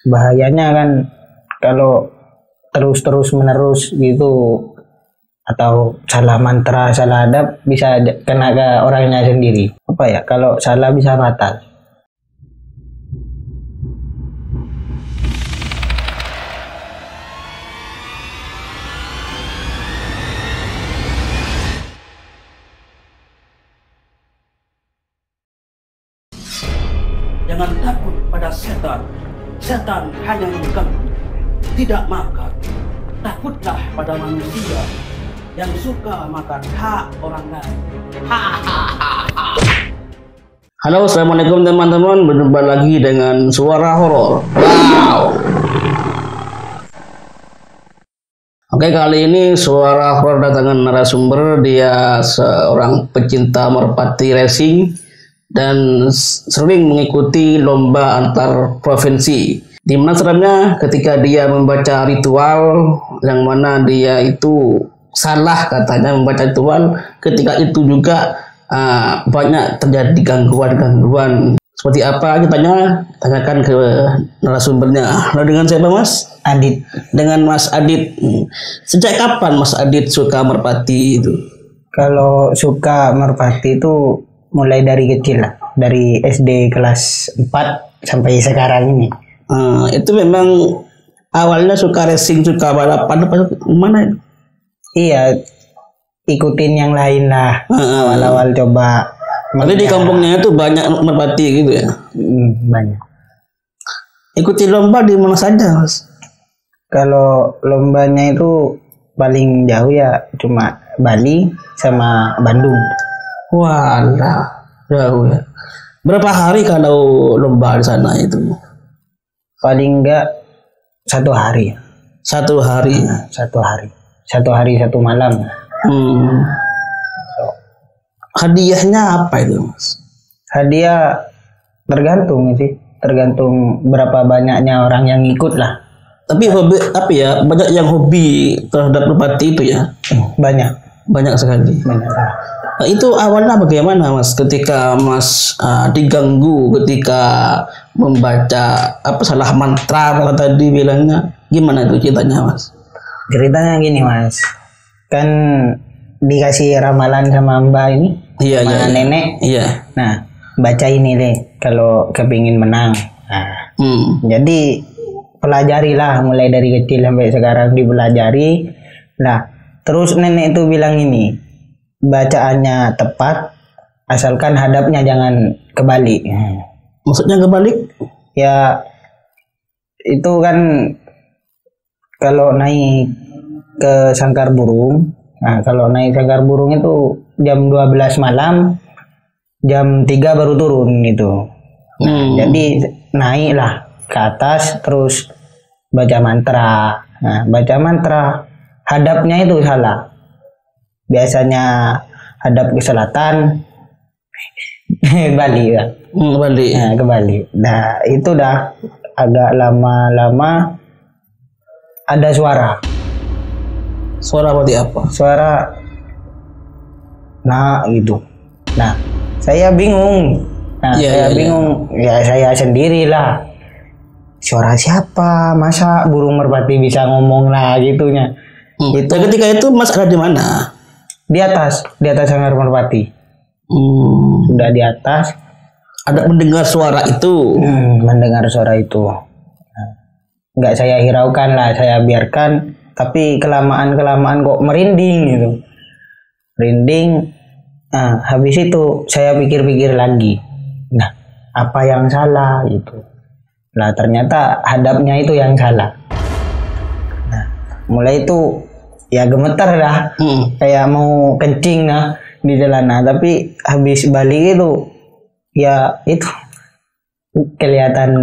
Bahayanya kan kalau terus menerus gitu, atau salah mantra, salah adab, bisa kena ke orangnya sendiri. Apa ya, kalau salah bisa fatal. Jangan takut pada setan. Setan hanya mengganggu, tidak makan. Takutlah pada manusia yang suka makan hak orang lain. Halo, assalamualaikum teman-teman. Berjumpa lagi dengan suara horor. Wow. Oke, kali ini suara horor datangan narasumber. Dia seorang pecinta merpati racing dan sering mengikuti lomba antar provinsi. Di mana seremnya ketika dia membaca ritual yang mana dia itu salah katanya membaca ritual, ketika itu juga banyak terjadi gangguan. Seperti apa kita tanyakan ke narasumbernya. Lalu dengan siapa, Mas? Adit. Dengan Mas Adit. Sejak kapan Mas Adit suka merpati itu? Kalau suka merpati itu mulai dari kecil lah, dari SD kelas 4 sampai sekarang ini. Itu memang awalnya suka racing, suka balapan apa gimana? Iya, ikutin yang lain lah. Awal-awal coba. Tapi di kampungnya itu banyak merpati gitu ya? Banyak. Ikuti lomba di mana saja, Mas? Kalau lombanya itu paling jauh ya cuma Bali sama Bandung. Walah, jauh ya. Berapa hari kalau lomba di sana itu? Paling enggak 1 hari. 1 hari. 1 hari. 1 hari 1 malam. Hadiahnya apa itu, Mas? Hadiah tergantung sih, tergantung berapa banyaknya orang yang ikut lah. Tapi hobi apa ya? Banyak yang hobi terhadap merpati itu ya? Banyak sekali. Banyak. Nah, itu awalnya bagaimana, Mas? Ketika Mas diganggu ketika membaca salah mantra kalau tadi bilangnya, gimana itu ceritanya, Mas? Ceritanya gini, Mas. Kan dikasih ramalan sama Mbak ini, sama nenek. Iya. Nah, baca ini deh kalau kepingin menang. Nah, jadi pelajarilah mulai dari kecil sampai sekarang dipelajari. Nah, terus nenek itu bilang ini, bacaannya tepat asalkan hadapnya jangan kebalik. Maksudnya kebalik? Ya itu kan kalau naik ke sangkar burung. Nah, kalau naik sangkar burung itu jam 12 malam, jam 3 baru turun gitu. Jadi naiklah ke atas terus baca mantra. Nah, baca mantra, hadapnya itu salah. Biasanya hadap ke selatan, Bali ya. Bali. Nah, ke Bali. Nah, itu dah agak lama-lama ada suara. Suara seperti apa? Suara nah gitu. Nah, saya bingung. Saya bingung. Ya saya sendirilah. Suara siapa? Masa burung merpati bisa ngomong lah gitunya. Itu ketika itu Mas ada di mana? Di atas sangkar merpati. Sudah di atas. Ada mendengar suara itu. Mendengar suara itu. Nggak saya hiraukan lah, saya biarkan. Tapi kelamaan kok merinding gitu. Merinding. Nah, habis itu saya pikir-pikir lagi. Nah, apa yang salah gitu. Nah, ternyata hadapnya itu yang salah. Nah, mulai itu ya gemetar dah. Kayak mau kencing nah di jalan. Nah, tapi habis balik itu ya itu kelihatan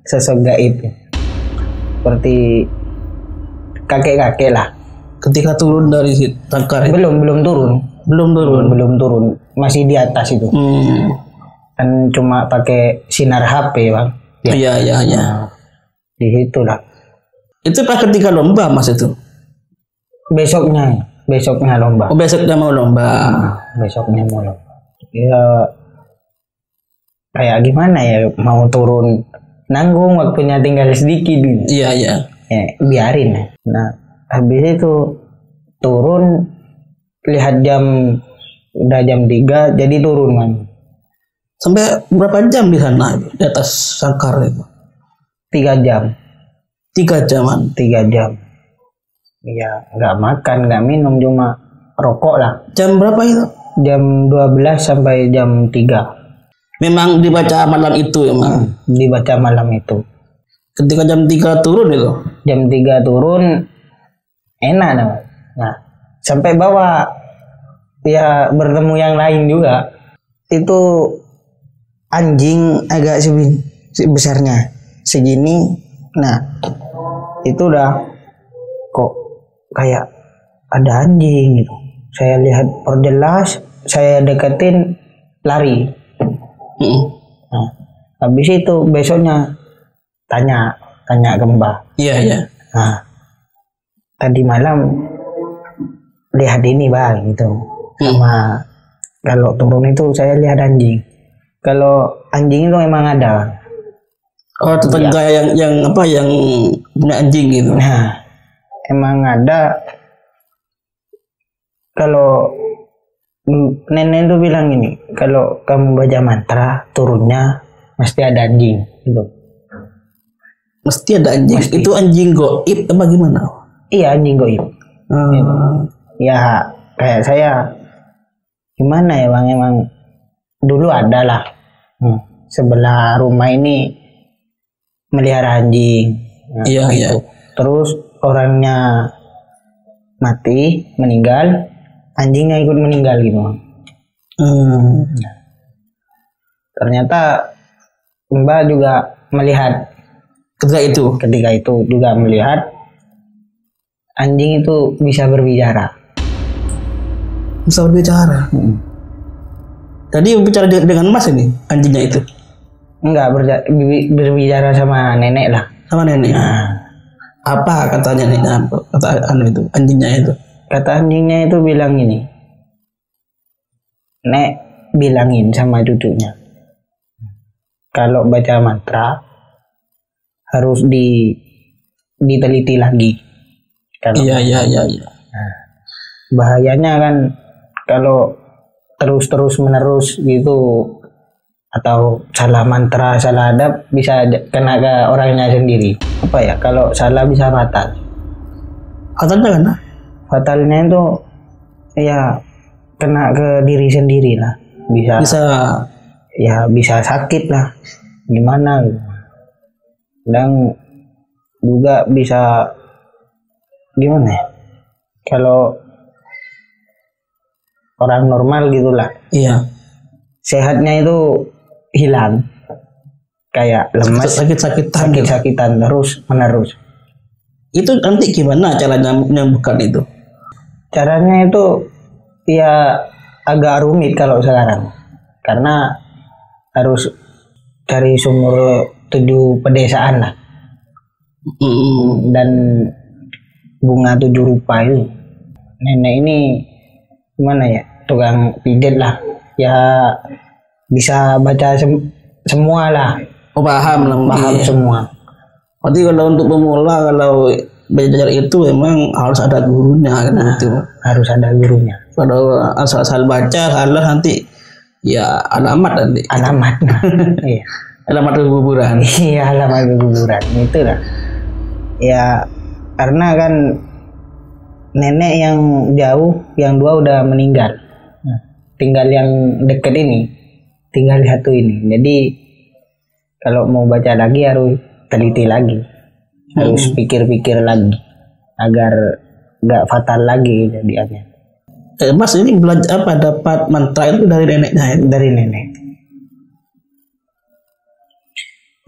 sosok gaib. Seperti kakek-kakek lah. Ketika turun dari sangkar itu? Belum turun. Masih di atas itu. Kan cuma pakai sinar HP, Bang. Iya. Di situ lah. Itu pas ketika lomba, Mas itu? Besoknya lomba. Oh, besoknya mau lomba. Besoknya mau lomba. Ya kayak gimana ya, mau turun nanggung, waktunya tinggal sedikit gitu. Iya, iya. Ya, biarin. Nah, habis itu turun, lihat jam, udah jam 3, jadi turun kan. Sampai berapa jam di sana di atas sangkar itu? 3 jam. 3 jaman. 3 jam. Ya, nggak makan, nggak minum, cuma rokok lah. Jam berapa itu? Jam 12 sampai jam 3. Memang dibaca malam itu emang. Dibaca malam itu. Ketika jam 3 turun itu. Jam 3 turun, enak namanya. Nah, sampai bawah ya bertemu yang lain juga. Itu anjing agak besarnya segini. Nah, itu udah kok kayak ada anjing gitu. Saya lihat perjelas, saya deketin, lari. Nah, habis itu besoknya tanya ke Mbak. Iya, iya. Nah, tadi malam lihat ini bang gitu. Sama kalau turun itu saya lihat anjing. Kalau anjing itu memang ada. Oh, tetangga yang apa yang punya anjing gitu. Nah, emang ada. Kalau nenek itu bilang gini, kalau kamu baca mantra turunnya mesti ada anjing gitu. Mesti ada anjing. Mesti. Itu anjing goib apa gimana? Iya, anjing goib. Ya kayak saya gimana ya bang, emang dulu ada lah. Sebelah rumah ini melihara anjing. Nah, Iya, gitu. iya. Terus orangnya mati, meninggal, anjingnya ikut meninggal gitu. Ternyata Mbak juga melihat ketika itu juga melihat anjing itu bisa berbicara. Bisa berbicara. Tadi berbicara dengan Mas ini anjingnya itu. Enggak, berbicara sama nenek lah. Sama nenek. Nah, Apa katanya nih? Kata itu anjingnya itu. kata anjingnya itu bilang gini, Nek bilangin sama cucunya, kalau baca mantra harus diteliti lagi. Kalau Iya. bahayanya kan kalau terus menerus gitu, atau salah mantra, salah adab, bisa kena ke orangnya sendiri. Apa ya, kalau salah bisa fatal. Katanya kan? Fatalnya itu ya kena ke diri sendiri lah. Bisa sakit lah. Gimana gitu. Dan juga bisa gimana ya, kalau orang normal gitulah, Iya. sehatnya itu hilang, kayak lemas, sakit-sakitan terus menerus. Itu nanti gimana caranya menyembuhkan itu? Caranya itu ya agak rumit kalau sekarang, karena harus cari sumur 7 pedesaan lah, dan bunga 7 rupa itu. Nenek ini gimana ya, tukang pijat lah ya, bisa baca semua lah. Oh, paham Iya. Semua. Berarti kalau untuk pemula, kalau belajar itu memang harus ada gurunya kan itu. Harus ada gurunya. Kalau asal-asal baca salah nanti ya alamat nanti. Alamat. Iya. Alamat kuburan. Iya, alamat kuburan. Itu lah. Ya karena kan nenek yang jauh, yang 2 udah meninggal. Tinggal yang deket ini, tinggal 1 ini. Jadi kalau mau baca lagi harus teliti lagi, harus pikir-pikir lagi agar nggak fatal lagi jadinya. Mas ini belajar apa, dapat mantra itu dari neneknya? Dari nenek.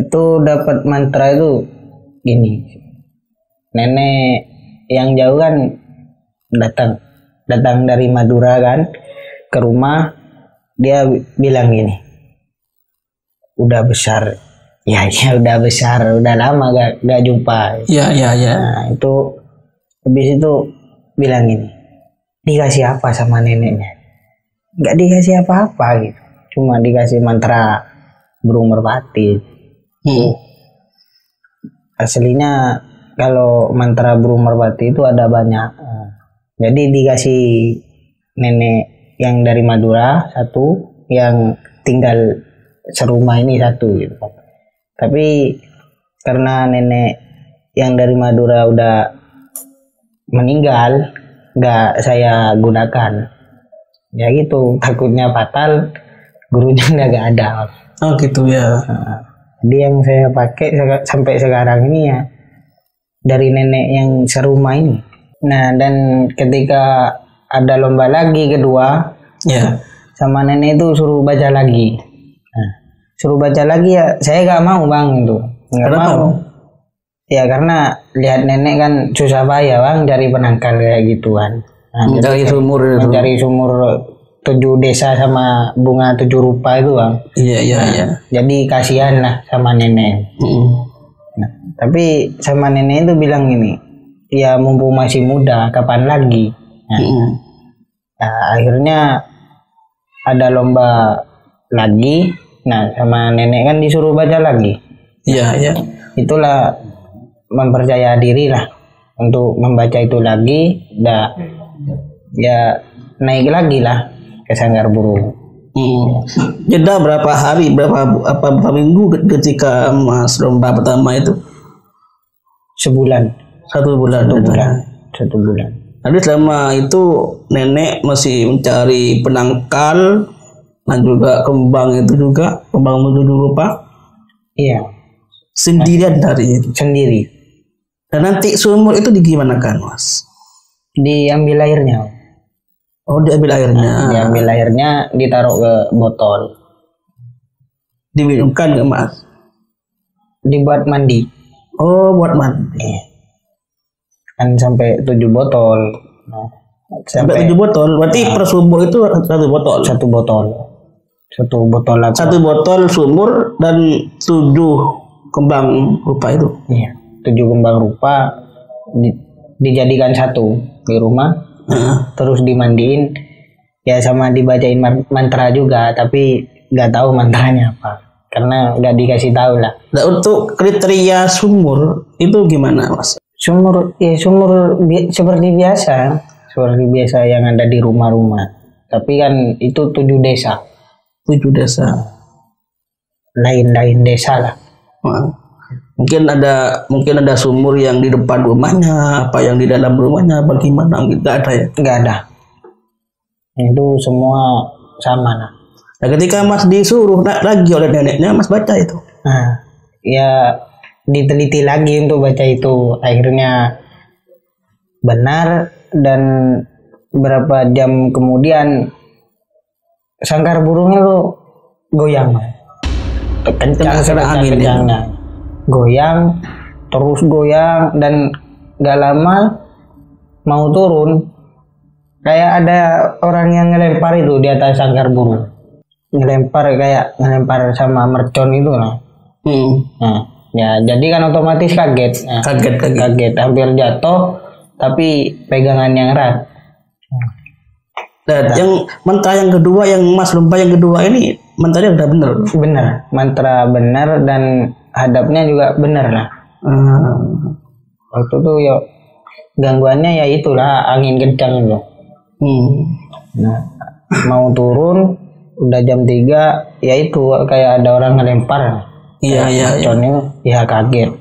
Itu dapat mantra itu gini, nenek yang jauh kan datang dari Madura kan ke rumah, dia bilang gini, udah besar ya udah besar, udah lama gak jumpa. Iya. Nah itu habis itu bilang gini, dikasih apa sama neneknya? Nggak dikasih apa-apa gitu, cuma dikasih mantra burung merpati. aslinya kalau mantra burung merpati itu ada banyak. Jadi dikasih nenek yang dari Madura satu, yang tinggal serumah ini satu gitu. Tapi karena nenek yang dari Madura udah meninggal, nggak saya gunakan. Ya gitu, takutnya fatal, gurunya nggak ada. Oh gitu ya. Jadi yang saya pakai sampai sekarang ini ya dari nenek yang serumah ini. Nah, dan ketika ada lomba lagi kedua, Ya. sama nenek itu suruh baca lagi. Nah, suruh baca lagi ya, saya nggak mau bang itu. Nggak Kenapa, mau. Bang? Ya karena lihat nenek kan susah payah bang dari penangkal kayak gituan. Nah, Mencari sumur itu. mencari sumur 7 desa sama bunga 7 rupa itu bang. Iya iya iya. Jadi kasihan lah sama nenek. Nah, tapi sama nenek itu bilang gini, ya mumpung masih muda, kapan lagi? Nah, nah, akhirnya ada lomba lagi. Nah, sama nenek kan disuruh baca lagi. Iya iya. Itulah mempercaya diri lah untuk membaca itu lagi. Dah, ya naik lagi lah ke Sanggar Burung. Jeda berapa hari, berapa minggu ketika Mas lomba pertama itu? Sebulan. 1 bulan. 1 bulan. 1 bulan. Jadi selama itu nenek masih mencari penangkal dan juga kembang itu juga, kembang 7 rupa Iya, sendirian dari itu. sendiri. Dan nanti sumur itu digimanakan Mas? Diambil airnya. Oh diambil airnya, Diambil airnya, ditaruh ke botol. diminumkan ke Mas? Dibuat mandi. Oh buat mandi. Kan sampai 7 botol. Nah, Sampai 7 botol, berarti per sumur itu 1 botol. 1 botol. 1 botol apa? 1 botol sumur dan 7 kembang rupa itu. Iya, 7 kembang rupa dijadikan 1 di rumah, terus dimandiin, ya sama dibacain mantra juga, tapi nggak tahu mantranya apa, karena nggak dikasih tahu lah. Nah, untuk kriteria sumur itu gimana Mas? Sumur, ya seperti biasa yang ada di rumah-rumah, tapi kan itu 7 desa, 7 desa. lain-lain desa lah. Nah, mungkin ada sumur yang di depan rumahnya, apa yang di dalam rumahnya, bagaimana? Mungkin nggak ada ya. Nggak ada. Itu semua sama lah. Nah, ketika Mas disuruh lagi oleh neneknya, Mas baca itu. Nah, ya diteliti lagi untuk baca itu. Akhirnya benar, dan berapa jam kemudian sangkar burungnya tuh goyang. Kena angin ya? Kencangnya. Goyang, terus goyang, dan gak lama mau turun. Kayak ada orang yang ngelempar itu di atas sangkar burung. Ngelempar sama mercon itu lah. Nah, ya jadi kan otomatis kaget. Nah, kaget, hampir jatuh, tapi pegangan yang erat. Dan yang mantra yang kedua, yang Mas lomba yang kedua ini mantranya udah bener. Bener, mantra bener, dan hadapnya juga bener lah. Waktu itu ya gangguannya ya itulah angin kencang itu. Nah, mau turun udah jam 3, ya itu kayak ada orang ngelempar. Iya. Ya kaget,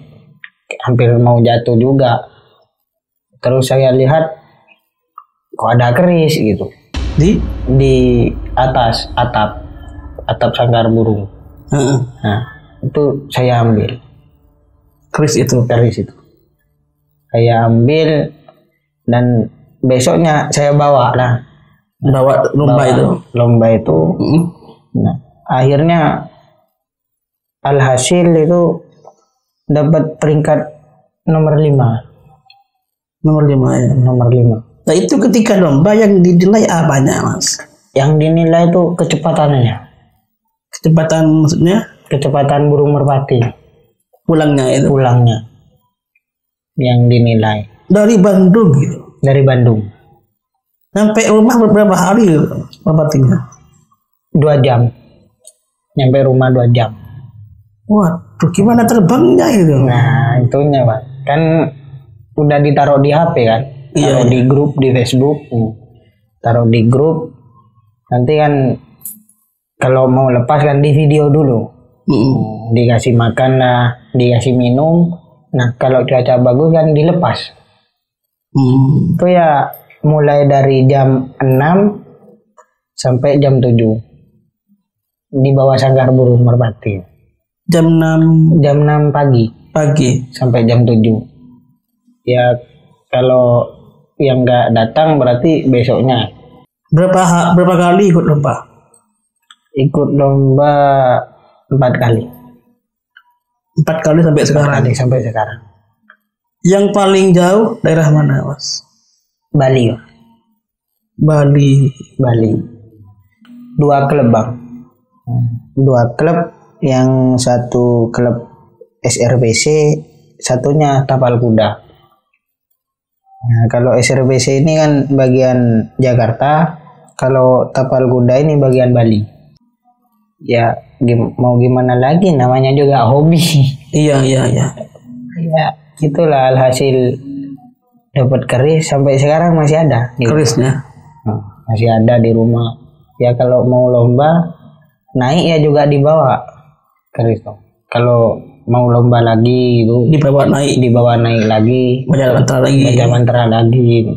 hampir mau jatuh juga. Terus saya lihat kok ada keris gitu di atas atap sangkar burung. Nah, itu saya ambil Keris itu. Saya ambil, dan besoknya saya bawa lomba itu. Nah, akhirnya alhasil itu dapat peringkat nomor 5. Nomor 5 ya. Nomor 5. Nah itu ketika lomba yang dinilai apanya Mas? Yang dinilai itu kecepatannya. Kecepatan maksudnya? Kecepatan burung merpati. Pulangnya itu? Pulangnya. Yang dinilai. Dari Bandung gitu? Dari Bandung. Sampai rumah berapa hari merpatinya? 2 jam. Nyampe rumah 2 jam. Waduh, gimana terbangnya itu? Nah, itunya Pak. Kan udah ditaruh di HP kan. Taruh di grup di Facebook. Taruh di grup. Nanti kan kalau mau lepas kan di video dulu. Dikasih makan lah, dikasih minum. Nah kalau cuaca bagus kan dilepas. Itu ya mulai dari jam 6 sampai jam 7 di bawah sangkar burung merpati. Jam 6 pagi sampai jam 7. Ya kalau yang nggak datang berarti besoknya. Berapa kali ikut lomba? Ikut lomba 4 kali. 4 kali sampai sekarang. Yang paling jauh daerah mana, Mas? Bali. 2 klub Bang. 2 klub, yang satu klub SRBC, satunya Tapal Kuda. Nah, kalau SRBC ini kan bagian Jakarta, kalau Tapal Kuda ini bagian Bali. Ya mau gimana lagi, namanya juga hobi. Iya. Ya itulah alhasil dapat keris, sampai sekarang masih ada. Kerisnya? Masih ada di rumah. Ya kalau mau lomba naik ya juga dibawa keris. Kalau mau lomba lagi itu dibawa naik lagi, baca mantra lagi.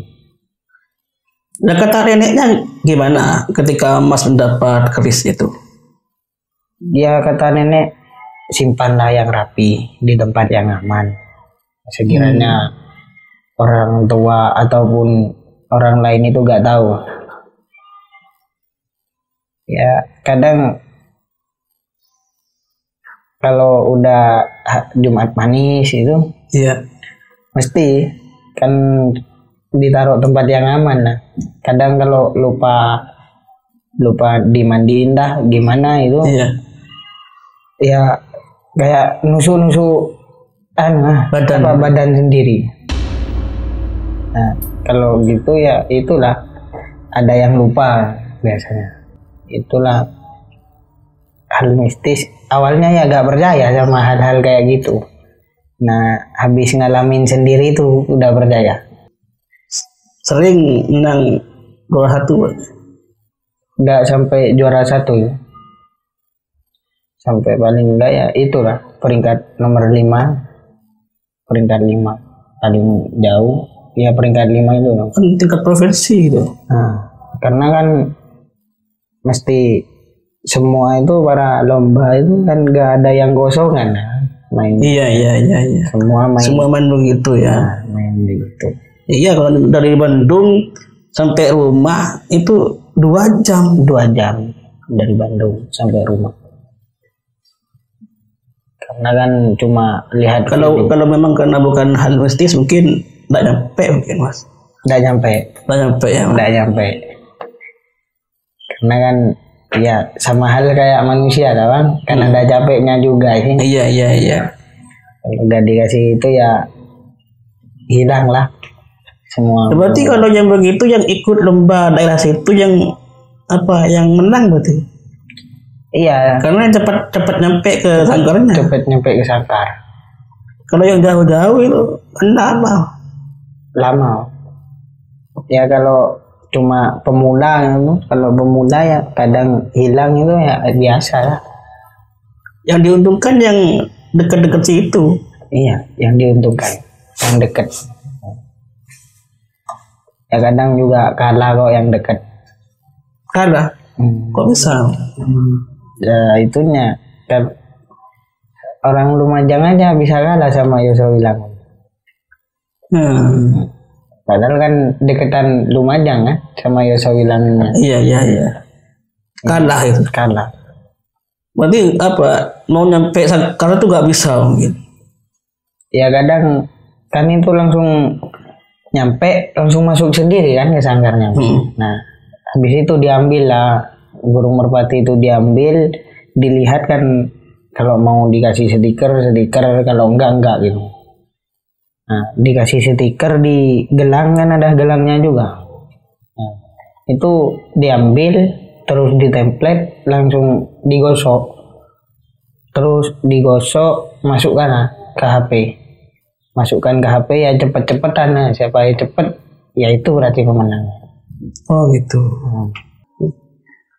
Nah, kata neneknya gimana ketika Mas mendapat keris itu? Dia kata nenek, simpanlah yang rapi di tempat yang aman. Sekiranya orang tua ataupun orang lain itu gak tahu. Ya kadang kalau udah Jumat manis itu, mesti kan ditaruh tempat yang aman lah. Kadang kalau lupa dimandiin dah gimana itu, ya kayak nusuk badan sendiri. Nah kalau gitu ya itulah, ada yang lupa biasanya. Itulah hal mistis. Awalnya ya gak percaya sama hal-hal kayak gitu. Nah habis ngalamin sendiri itu udah percaya. Sering menang juara 1? Udah sampai juara 1 ya. Sampai paling enggak ya itulah peringkat nomor 5. Peringkat 5 paling jauh ya, peringkat 5 itu tingkat provinsi itu. Nah karena kan mesti semua itu para lomba itu kan gak ada yang kosongan main. Iya. Semua main begitu ya. Nah, main begitu. Iya, kalau dari Bandung sampai rumah itu 2 jam. 2 jam dari Bandung sampai rumah. Karena kan cuma lihat kalau memang karena bukan hal mistis mungkin enggak nyampe mungkin Mas. Enggak nyampe ya. Enggak nyampe. Karena kan ya sama hal kayak manusia kan ada capeknya juga sih. Iya. Kalau udah dikasih itu ya hilang lah semua. Berarti kalau yang begitu yang ikut lomba daerah situ yang menang berarti? Iya. Karena cepat nyampe ke sangkarnya. Cepat nyampe ke sangkar. Kalau yang jauh-jauh itu lama. Ya kalau cuma pemula ya kadang hilang itu ya biasa lah. Yang diuntungkan yang dekat-dekat situ. Iya, yang diuntungkan yang dekat. Ya kadang juga kalah kok yang dekat. Kalah? Kok bisa? Ya itunya kan orang Lumajang aja bisa kalah sama Yosowilangun. Padahal kan deketan Lumajang kan sama Yosowilangunnya. Iya. Kalah itu. Kalah. Berarti mau nyampe sangkar tuh gak bisa mungkin. Ya kadang kan itu langsung nyampe langsung masuk sendiri kan ke sangkarnya. Nah habis itu diambil lah burung merpati itu, diambil dilihat kan, kalau mau dikasih stiker kalau enggak gitu. Nah dikasih stiker di gelang kan ada gelangnya juga. Nah, itu diambil terus ditemplet langsung digosok, masukkan ke HP. masukkan ke HP ya cepet-cepetan. Nah, siapa yang cepet ya itu berarti pemenang. Oh gitu.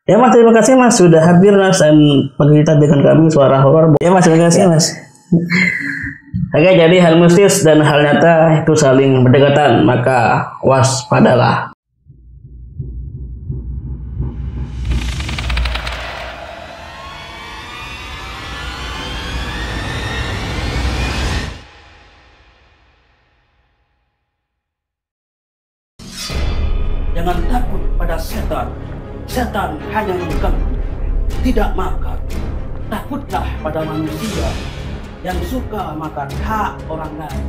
Ya Mas, terima kasih Mas sudah hadir Mas dan bercerita dengan kami suara horor. Ya Mas, terima kasih Mas. Oke, jadi hal mistis dan hal nyata itu saling berdekatan, maka waspadalah. Jangan takut pada setan. Setan hanya mengganggu, tidak makar. Takutlah pada manusia yang suka makan hak orang lain.